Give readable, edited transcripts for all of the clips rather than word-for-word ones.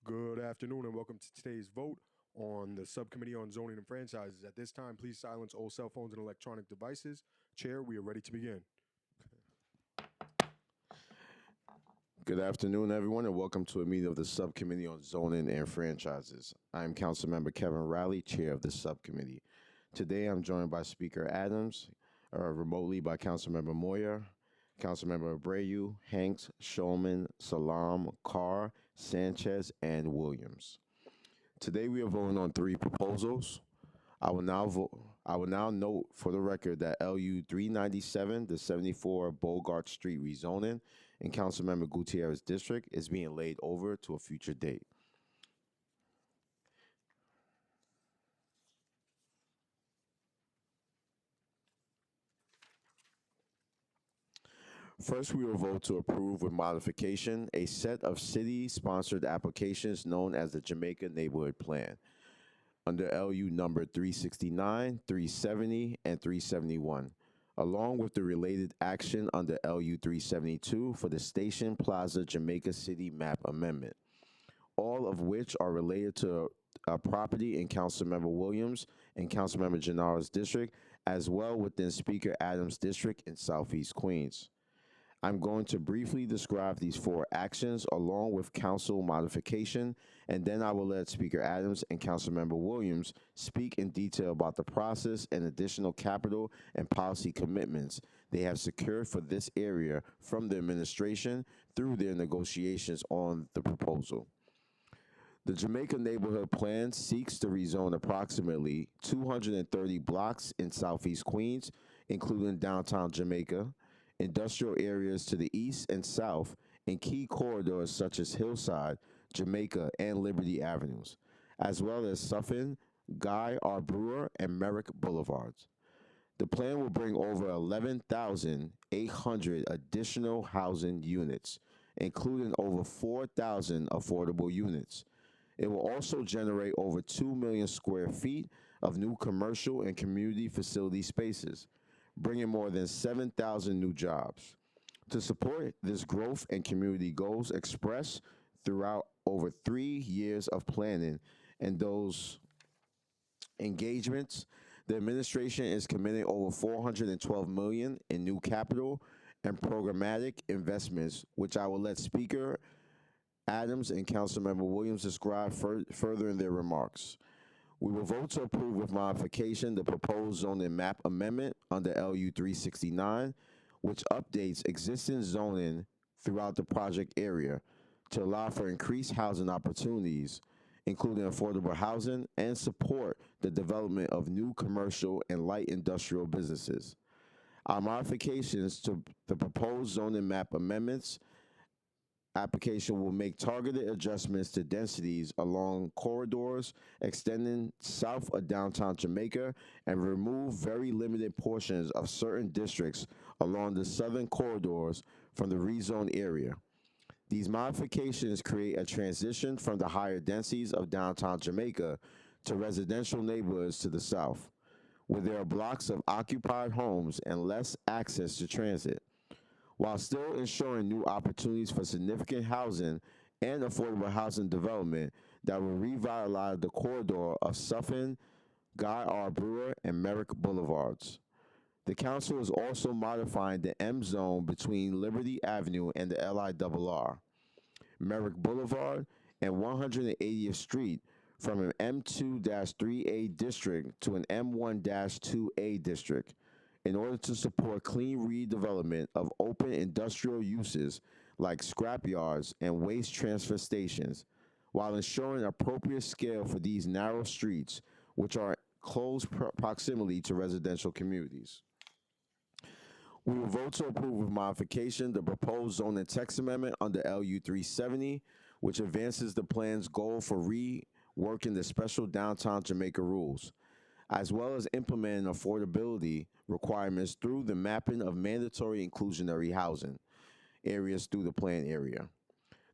Good afternoon and welcome to today's vote on the Subcommittee on Zoning and Franchises. At this time, please silence all cell phones and electronic devices. Chair, we are ready to begin. Good afternoon, everyone, and welcome to a meeting of the Subcommittee on Zoning and Franchises. I am Councilmember Kevin Riley, Chair of the Subcommittee. Today, I'm joined by Speaker Adams, remotely by Councilmember Moyer, Councilmember Abreu, Hanks, Shulman, Salam, Carr, Sanchez, and Williams. Today, we are voting on three proposals. I will now vote. I will now note for the record that LU 397, the 74 Bogart Street rezoning in Councilmember Gutierrez district is being laid over to a future date. First, we will vote to approve with modification a set of city-sponsored applications known as the Jamaica Neighborhood Plan under LU number 369, 370, and 371, along with the related action under LU 372 for the Station Plaza Jamaica City Map Amendment, all of which are related to a property in Councilmember Williams and Councilmember Gennara's district, as well within Speaker Adams' district in Southeast Queens. I'm going to briefly describe these four actions along with council modification, and then I will let Speaker Adams and Councilmember Williams speak in detail about the process and additional capital and policy commitments they have secured for this area from the administration through their negotiations on the proposal. The Jamaica Neighborhood Plan seeks to rezone approximately 230 blocks in Southeast Queens, including downtown Jamaica, industrial areas to the east and south, and key corridors such as Hillside, Jamaica, and Liberty Avenues, as well as Suffin, Guy R. Brewer, and Merrick Boulevards. The plan will bring over 11,800 additional housing units, including over 4,000 affordable units. It will also generate over 2 million square feet of new commercial and community facility spaces, bringing more than 7,000 new jobs. To support this growth and community goals expressed throughout over 3 years of planning and those engagements, the administration is committing over 412 million in new capital and programmatic investments, which I will let Speaker Adams and Councilmember Williams describe further in their remarks. We will vote to approve with modification the proposed zoning map amendment under LU 369, which updates existing zoning throughout the project area to allow for increased housing opportunities, including affordable housing, and support the development of new commercial and light industrial businesses. Our modifications to the proposed zoning map amendments application will make targeted adjustments to densities along corridors extending south of downtown Jamaica and remove very limited portions of certain districts along the southern corridors from the rezone area. These modifications create a transition from the higher densities of downtown Jamaica to residential neighborhoods to the south, where there are blocks of occupied homes and less access to transit, while still ensuring new opportunities for significant housing and affordable housing development that will revitalize the corridor of Suffin, Guy R. Brewer, and Merrick Boulevards. The council is also modifying the M zone between Liberty Avenue and the LIRR, Merrick Boulevard, and 180th Street from an M2-3A district to an M1-2A district in order to support clean redevelopment of open industrial uses like scrap yards and waste transfer stations, while ensuring appropriate scale for these narrow streets, which are close proximity to residential communities. We will vote to approve with modification the proposed zoning text amendment under LU 370, which advances the plan's goal for reworking the special downtown Jamaica rules, as well as implementing affordability requirements through the mapping of mandatory inclusionary housing areas through the plan area.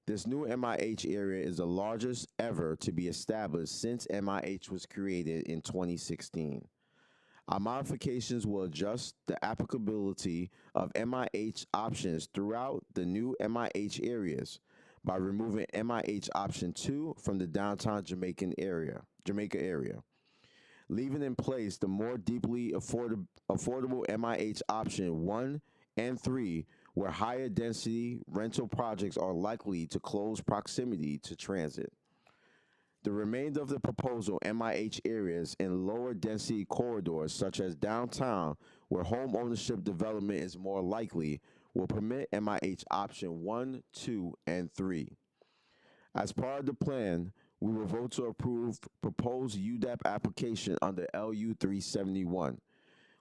This new MIH area is the largest ever to be established since MIH was created in 2016. Our modifications will adjust the applicability of MIH options throughout the new MIH areas by removing MIH option 2 from the downtown Jamaica area, leaving in place the more deeply affordable MIH option 1 and 3, where higher density rental projects are likely to close proximity to transit. The remainder of the proposal MIH areas in lower density corridors, such as downtown, where home ownership development is more likely, will permit MIH option 1, 2, and 3. As part of the plan, we will vote to approve proposed UDAP application under LU 371,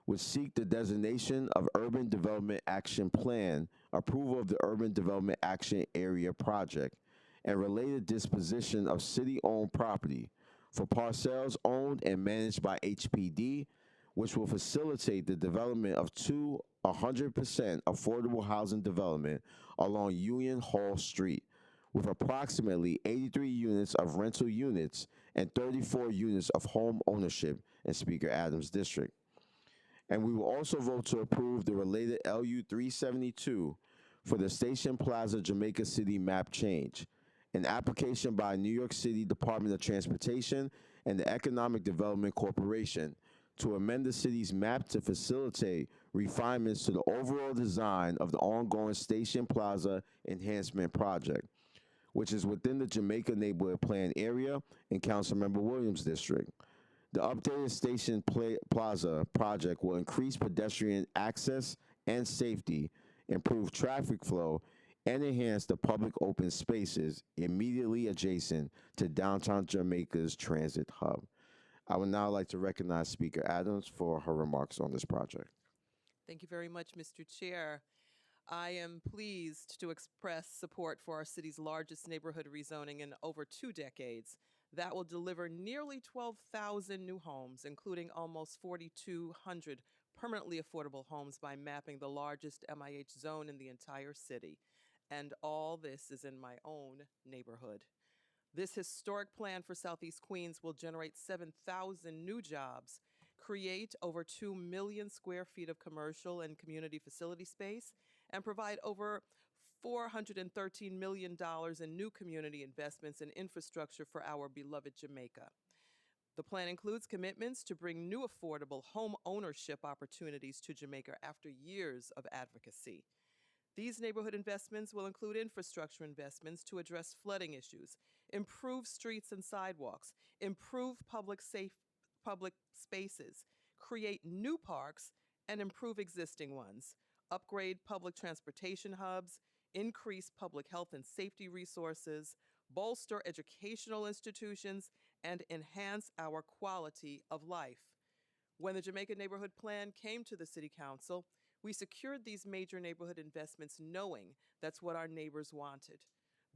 which seek the designation of Urban Development Action Plan, approval of the Urban Development Action Area Project, and related disposition of city-owned property for parcels owned and managed by HPD, which will facilitate the development of two 100% affordable housing development along Union Hall Street, with approximately 83 units of rental units and 34 units of home ownership in Speaker Adams' district. And we will also vote to approve the related LU 372 for the Station Plaza Jamaica City map change, an application by New York City Department of Transportation and the Economic Development Corporation to amend the city's map to facilitate refinements to the overall design of the ongoing Station Plaza Enhancement Project, which is within the Jamaica Neighborhood Plan area in Councilmember Williams' district. The updated Station Plaza project will increase pedestrian access and safety, improve traffic flow, and enhance the public open spaces immediately adjacent to downtown Jamaica's transit hub. I would now like to recognize Speaker Adams for her remarks on this project. Thank you very much, Mr. Chair. I am pleased to express support for our city's largest neighborhood rezoning in over 2 decades. That will deliver nearly 12,000 new homes, including almost 4,200 permanently affordable homes by mapping the largest MIH zone in the entire city. And all this is in my own neighborhood. This historic plan for Southeast Queens will generate 7,000 new jobs, create over 2 million square feet of commercial and community facility space, and provide over $413 million in new community investments in infrastructure for our beloved Jamaica. The plan includes commitments to bring new affordable home ownership opportunities to Jamaica after years of advocacy. These neighborhood investments will include infrastructure investments to address flooding issues, improve streets and sidewalks, improve public spaces, create new parks, and improve existing ones, upgrade public transportation hubs, increase public health and safety resources, bolster educational institutions, and enhance our quality of life. When the Jamaica Neighborhood Plan came to the City Council, we secured these major neighborhood investments knowing that's what our neighbors wanted.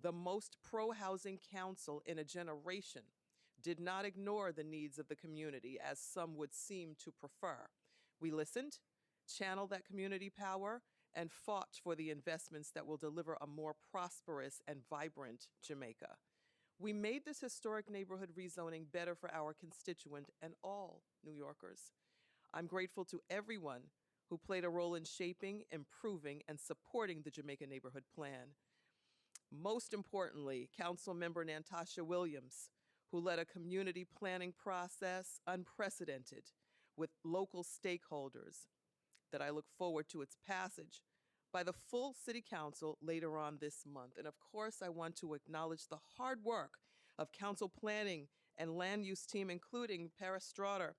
The most pro-housing council in a generation did not ignore the needs of the community, as some would seem to prefer. We listened, channeled that community power, and fought for the investments that will deliver a more prosperous and vibrant Jamaica. We made this historic neighborhood rezoning better for our constituent and all New Yorkers. I'm grateful to everyone who played a role in shaping, improving, and supporting the Jamaica Neighborhood Plan. Most importantly, Councilmember Natasha Williams, who led a community planning process unprecedented with local stakeholders that I look forward to its passage by the full City Council later on this month. And of course, I want to acknowledge the hard work of Council Planning and Land Use Team, including Paris Straughter,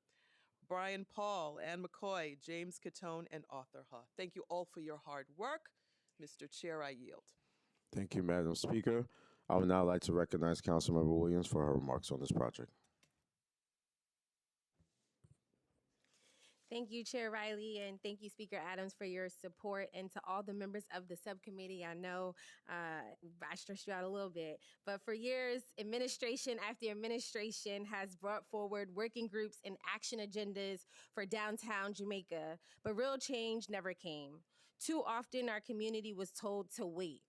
Brian Paul, Ann McCoy, James Catone, and Arthur Huff. Thank you all for your hard work. Mr. Chair, I yield. Thank you, Madam Speaker. I would now like to recognize Councilmember Williams for her remarks on this project. Thank you, Chair Riley, and thank you, Speaker Adams, for your support, and to all the members of the subcommittee. I know I stressed you out a little bit, but for years, administration after administration has brought forward working groups and action agendas for downtown Jamaica, but real change never came. Too often, our community was told to wait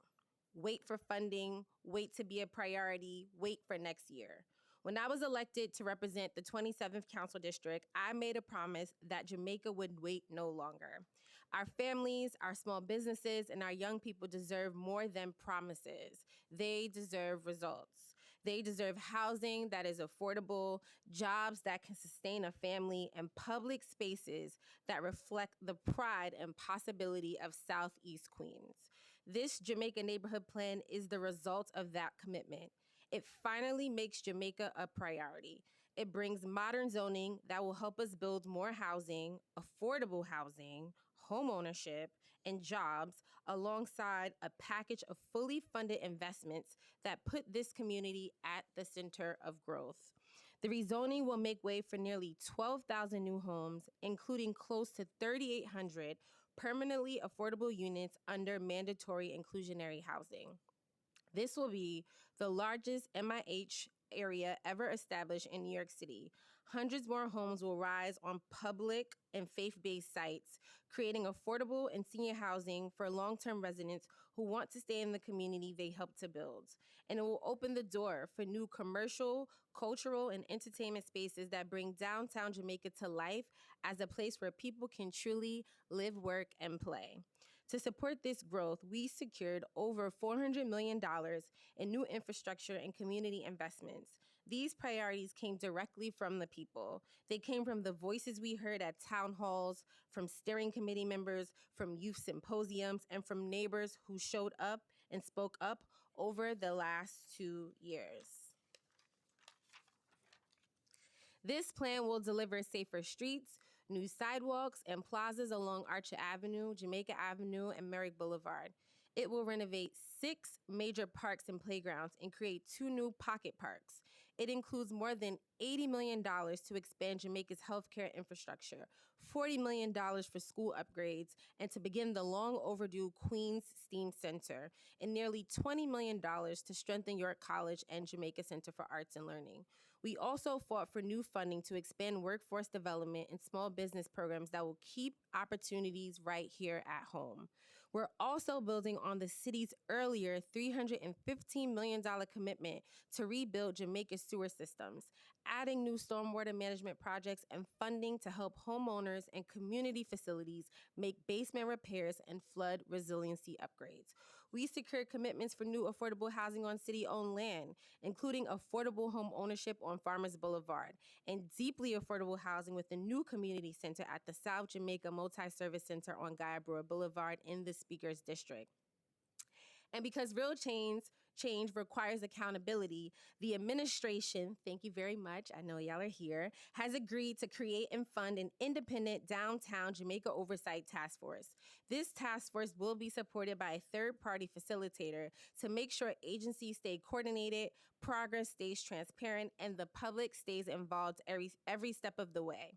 for funding, wait to be a priority, wait for next year. When I was elected to represent the 27th Council District, I made a promise that Jamaica would wait no longer. Our families, our small businesses, and our young people deserve more than promises. They deserve results. They deserve housing that is affordable, jobs that can sustain a family, and public spaces that reflect the pride and possibility of Southeast Queens. This Jamaica Neighborhood Plan is the result of that commitment. It finally makes Jamaica a priority. It brings modern zoning that will help us build more housing, affordable housing, home ownership, and jobs alongside a package of fully funded investments that put this community at the center of growth. The rezoning will make way for nearly 12,000 new homes, including close to 3,800 permanently affordable units under mandatory inclusionary housing. This will be the largest MIH area ever established in New York City. Hundreds more homes will rise on public and faith based sites, creating affordable and senior housing for long term residents who want to stay in the community they helped to build. And it will open the door for new commercial, cultural, and entertainment spaces that bring downtown Jamaica to life as a place where people can truly live, work, and play. To support this growth, we secured over $400 million in new infrastructure and community investments. These priorities came directly from the people. They came from the voices we heard at town halls, from steering committee members, from youth symposiums, and from neighbors who showed up and spoke up over the last 2 years. This plan will deliver safer streets, new sidewalks, and plazas along Archer Avenue, Jamaica Avenue, and Merrick Boulevard. It will renovate 6 major parks and playgrounds and create 2 new pocket parks. It includes more than $80 million to expand Jamaica's healthcare infrastructure, $40 million for school upgrades, and to begin the long overdue Queens STEAM Center, and nearly $20 million to strengthen York College and Jamaica Center for Arts and Learning. We also fought for new funding to expand workforce development and small business programs that will keep opportunities right here at home. We're also building on the city's earlier $315 million commitment to rebuild Jamaica's sewer systems, adding new stormwater management projects and funding to help homeowners and community facilities make basement repairs and flood resiliency upgrades. We secured commitments for new affordable housing on city-owned land, including affordable home ownership on Farmers Boulevard, and deeply affordable housing with the new community center at the South Jamaica Multi-Service Center on Guy Brewer Boulevard in the Speaker's District. And because real change requires accountability, the administration, thank you very much, I know y'all are here, has agreed to create and fund an independent downtown Jamaica oversight task force. This task force will be supported by a third-party facilitator to make sure agencies stay coordinated, progress stays transparent, and the public stays involved every step of the way.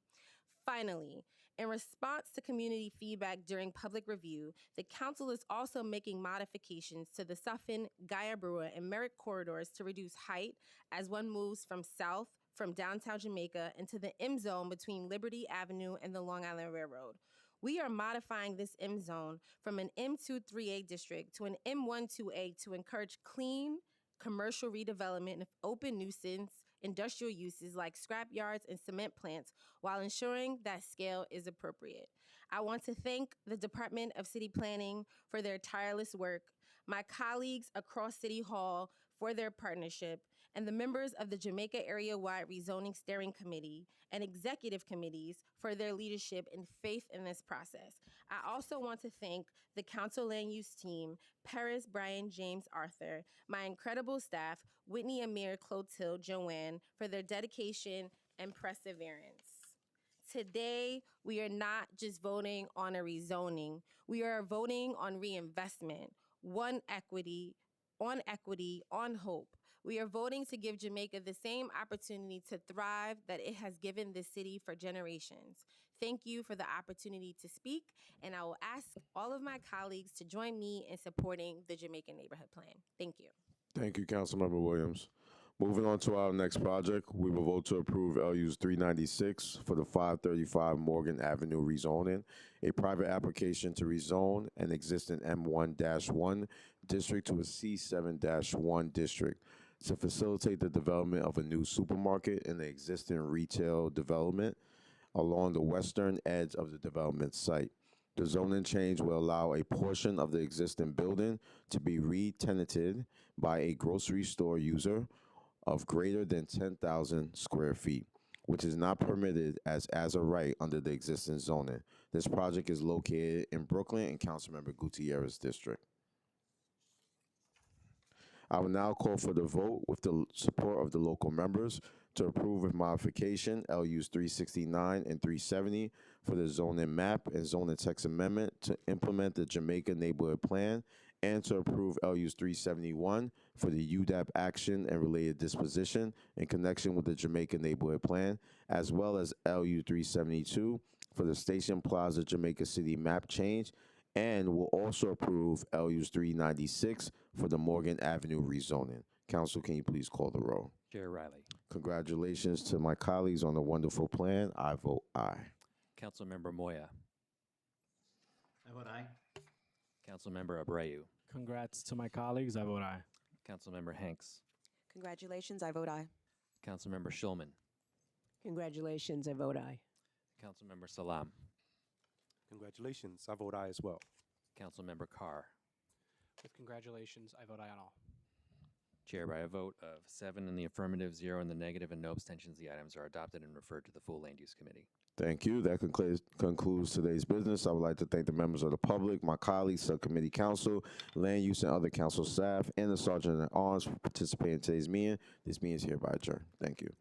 Finally, in response to community feedback during public review, the council is also making modifications to the Suffin, Guy Brewer, and Merrick corridors to reduce height as one moves from downtown Jamaica into the M zone between Liberty Avenue and the Long Island Railroad. We are modifying this M zone from an M23A district to an M12A to encourage clean commercial redevelopment of open nuisance industrial uses like scrap yards and cement plants while ensuring that scale is appropriate. I want to thank the Department of City Planning for their tireless work, my colleagues across City Hall for their partnership, and the members of the Jamaica Area-Wide Rezoning Steering Committee and executive committees for their leadership and faith in this process. I also want to thank the Council Land Use team, Paris, Brian, James, Arthur, my incredible staff, Whitney, Amir, Clotilde, Joanne, for their dedication and perseverance. Today, we are not just voting on a rezoning. We are voting on reinvestment, on equity, on hope. We are voting to give Jamaica the same opportunity to thrive that it has given this city for generations. Thank you for the opportunity to speak, and I will ask all of my colleagues to join me in supporting the Jamaica Neighborhood Plan. Thank you. Thank you, Councilmember Williams. Moving on to our next project, we will vote to approve LU's 396 for the 535 Morgan Avenue rezoning, a private application to rezone an existing M1-1 district to a C7-1 district to facilitate the development of a new supermarket in the existing retail development along the western edge of the development site. The zoning change will allow a portion of the existing building to be re-tenanted by a grocery store user of greater than 10,000 square feet, which is not permitted as a right under the existing zoning. This project is located in Brooklyn in Councilmember Gutierrez District. I will now call for the vote with the support of the local members to approve with modification LUs 369 and 370 for the zoning map and zoning text amendment to implement the Jamaica Neighborhood Plan and to approve LUs 371 for the UDAP action and related disposition in connection with the Jamaica Neighborhood Plan, as well as LU 372 for the Station Plaza Jamaica City map change, and will also approve LUs 396 for the Morgan Avenue rezoning. Council, can you please call the roll? Chair Riley. Congratulations to my colleagues on the wonderful plan. I vote aye. Councilmember Moya. I vote aye. Councilmember Abreu. Congrats to my colleagues. I vote aye. Councilmember Hanks. Congratulations, I vote aye. Councilmember Shulman. Congratulations, I vote aye. Councilmember Salam. Congratulations, I vote aye as well. Councilmember Carr. With congratulations, I vote aye on all. Chair, by a vote of 7 in the affirmative, 0 in the negative, and no abstentions, the items are adopted and referred to the full Land Use Committee. Thank you. That concludes today's business. I would like to thank the members of the public, my colleagues, subcommittee council, land use and other council staff, and the Sergeant at Arms for participating in today's meeting. This meeting is hereby adjourned. Thank you.